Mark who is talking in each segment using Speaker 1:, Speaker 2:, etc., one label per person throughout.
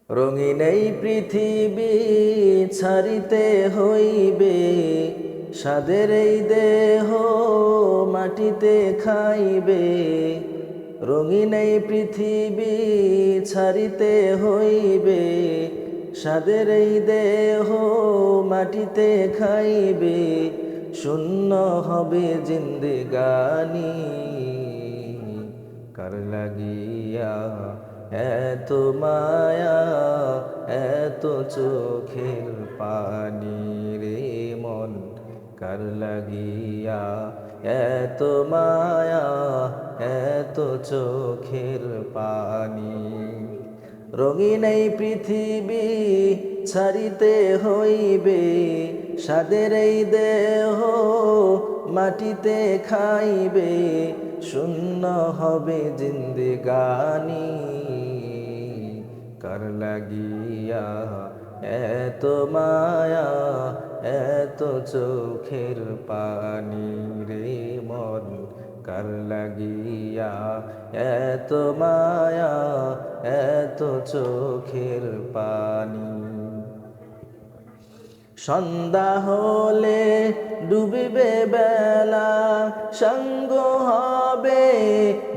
Speaker 1: রঙিন এই পৃথিবী ছাড়িতে হইবে, সাদের এই দেহ মাটিতে খাইবে। রঙিন এই পৃথিবী ছাড়িতে হইবে, সাদের এই দেহ মাটিতে খাইবে। শূন্য হবে জিন্দেগানি, কার লাগিয়া এত মায়া, এত চোখের পানি রে মন, কার লাগিয়া এত মায়া, এত চোখের পানি। রঙিন এই পৃথিবী ছাড়িতে হইবে, সাদের এই দেহ মাটিতে খাইবে। শূন্য হবে জিন্দেগানি, কার লাগিয়া এত মায়া, এত চোখের পানি রে মন, কার লাগিয়া এত মায়া, এত চোখের পানি। সন্ধ্যা হলে ডুবিবে বেলা, সঙ্গ হবে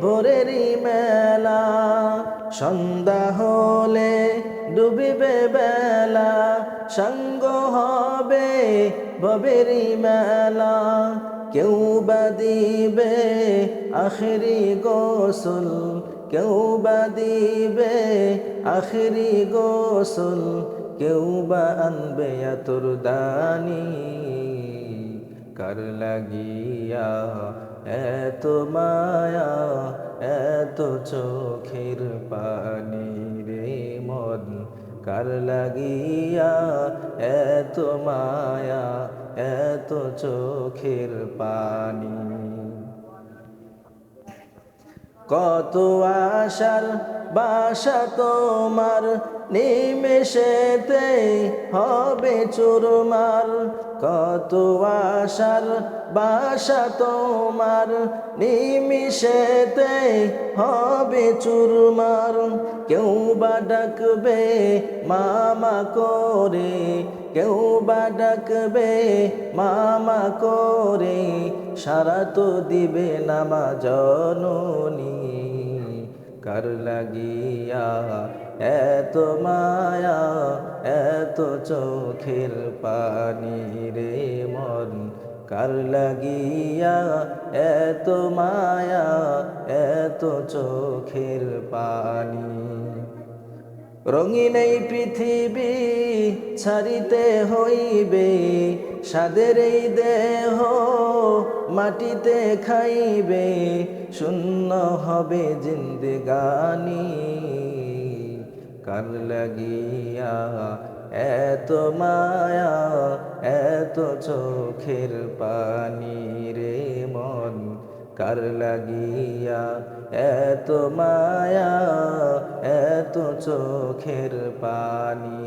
Speaker 1: ভোরেরই মেলা। সন্ধ্যা হলে ডুবিবে বেলা, সঙ্গ হবে ভবেরই মেলা। কেউ বা দিবে আখেরি গোসল, কেউ বা দিবে আখেরি গোসল, কেউ বা আনবে আতর দানি, কার লাগিয়া এত মায়া, এত চোখের পানি রে মন, কার লাগিয়া এত মায়া, এত চোখের পানি। কত আশার বাসা তোমার, নিমেষেতে হবে চুরমার। কত আশার বাসা তোমার, নিমিষেতে হবে চুরমার। কেউ বা ডাকবে মামা করে, কেউ বা ডাকবে মামা করে, সারা তো দিবে না মা জননী, কার লাগিয়া এত মায়া, এত চোখের পানি রে মন, কার লাগিয়া এত মায়া, এত চোখের পানি। রঙিন এই পৃথিবী ছাড়িতে হইবে, সাদের এই দেহ মাটিতে খাইবে। শূন্য হবে জিন্দেগানি, কার লাগিয়া এত মায়া, এত চোখের পানি রে মন, কার লাগিয়া এত মায়া, এত চোখের পানি।